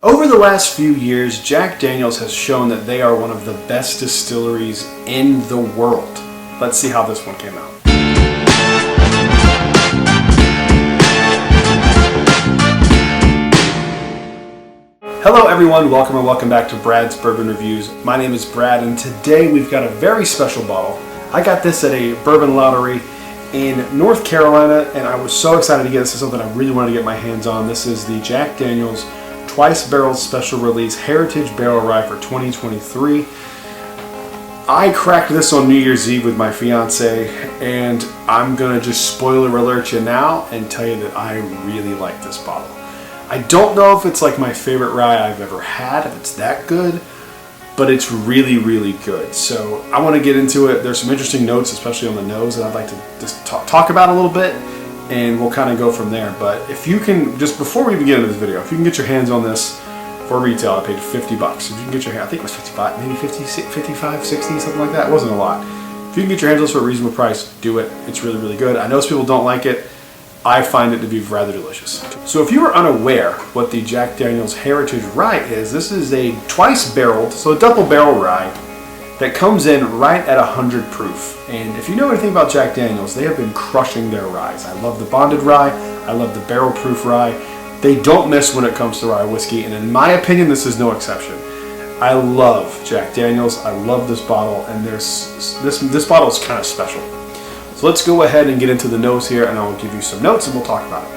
Over the last few years, Jack Daniel's has shown that they are one of the best distilleries in the world. Let's see how this one came out. Hello everyone, welcome back to Brad's Bourbon Reviews. My name is Brad and today we've got a very special bottle. I got this at a bourbon lottery in North Carolina and I was so excited to get this. This is something I really wanted to get my hands on. This is the Jack Daniel's Twice Barreled Special Release Heritage Barrel Rye for 2023. I cracked this on New Year's Eve with my fiance and I'm gonna just spoiler alert you now and tell you that I really like this bottle. I don't know if it's like my favorite rye I've ever had, if it's that good, but it's really, really good. So I want to get into it. There's some interesting notes, especially on the nose, that I'd like to just talk about a little bit, and we'll kind of go from there. But if you can, just before we even get into this video, if you can get your hands on this for retail, I paid $50. If you can get your hands, I think it was 55, maybe 50, 55, 60, something like that. It wasn't a lot. If you can get your hands on this for a reasonable price, do it. It's really, really good. I know some people don't like it. I find it to be rather delicious. So if you are unaware what the Jack Daniel's Heritage Rye is, this is a twice barreled, so a double barrel rye that comes in right at 100 proof. And if you know anything about Jack Daniel's, they have been crushing their ryes. I love the bonded rye, I love the barrel proof rye. They don't miss when it comes to rye whiskey, and in my opinion, this is no exception. I love Jack Daniel's, I love this bottle, and this bottle is kind of special. So let's go ahead and get into the nose here and I will give you some notes and we'll talk about it.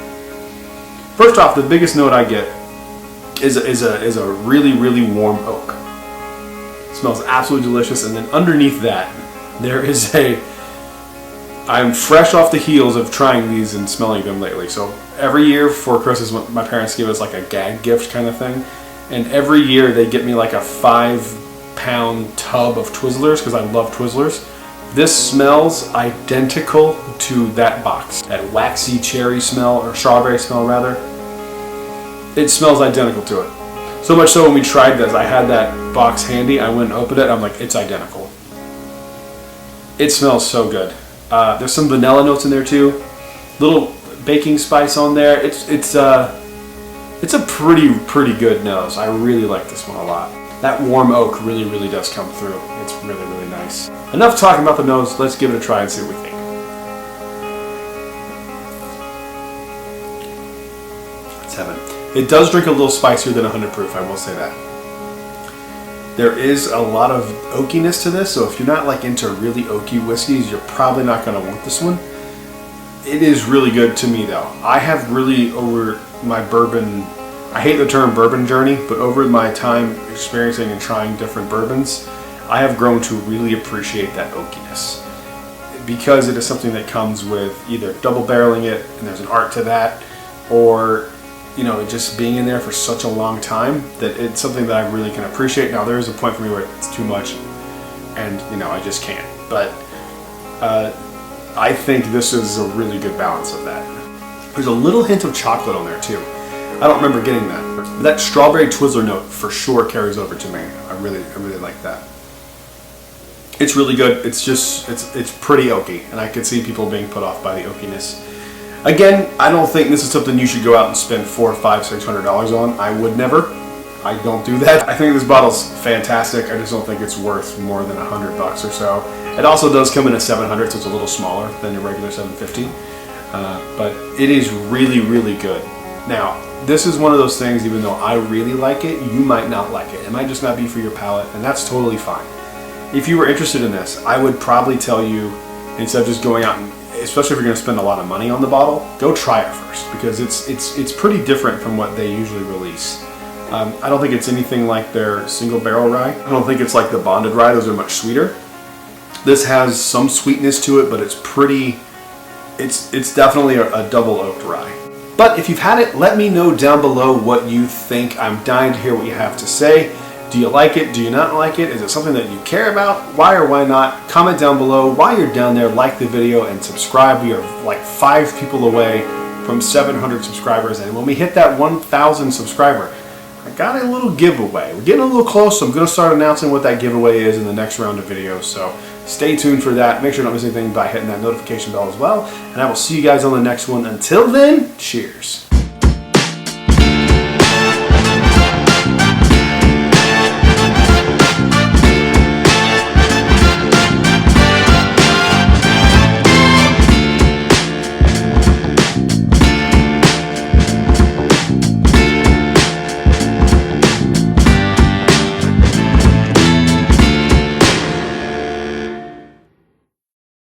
First off, the biggest note I get is a really, really warm oak. It smells absolutely delicious, and then underneath that there is I'm fresh off the heels of trying these and smelling them lately. So every year for Christmas my parents give us like a gag gift kind of thing, and every year they get me like a 5-pound tub of Twizzlers because I love Twizzlers. This smells identical to that box. That waxy cherry smell, or strawberry smell rather. It smells identical to it. So much so when we tried this, I had that box handy, I went and opened it, I'm like, it's identical. It smells so good. There's some vanilla notes in there too. Little baking spice on there. It's a pretty good nose. I really like this one a lot. That warm oak really, really does come through. It's really, really nice. Enough talking about the nose, let's give it a try and see what we think. It's heaven. It does drink a little spicier than 100 proof, I will say that. There is a lot of oakiness to this, so if you're not like into really oaky whiskeys, you're probably not going to want this one. It is really good to me though. I have really, over my bourbon, I hate the term bourbon journey, but over my time experiencing and trying different bourbons, I have grown to really appreciate that oakiness because it is something that comes with either double barreling it, and there's an art to that, or just being in there for such a long time that it's something that I really can appreciate. Now there is a point for me where it's too much, and I just can't. But I think this is a really good balance of that. There's a little hint of chocolate on there too. I don't remember getting that. But that strawberry Twizzler note for sure carries over to me. I really like that. It's really good. It's pretty oaky, and I could see people being put off by the oakiness. Again, I don't think this is something you should go out and spend $400, $500, $600 on. I would never. I don't do that. I think this bottle's fantastic. I just don't think it's worth more than $100 or so. It also does come in a 700, so it's a little smaller than your regular 750. But it is really, really good. Now, this is one of those things, even though I really like it, you might not like it. It might just not be for your palate, and that's totally fine. If you were interested in this, I would probably tell you, instead of just going out and, especially if you're going to spend a lot of money on the bottle, go try it first, because it's pretty different from what they usually release. I don't think it's anything like their single barrel rye. I don't think it's like the bonded rye. Those are much sweeter. This has some sweetness to it, but it's definitely a double oaked rye. But if you've had it, let me know down below what you think. I'm dying to hear what you have to say. Do you like it? Do you not like it? Is it something that you care about? Why or why not? Comment down below. While you're down there, like the video and subscribe. We are like 5 people away from 700 subscribers, and when we hit that 1,000 subscriber, I got a little giveaway. We're getting a little close, so I'm going to start announcing what that giveaway is in the next round of videos. So stay tuned for that. Make sure you don't miss anything by hitting that notification bell as well. And I will see you guys on the next one. Until then, cheers.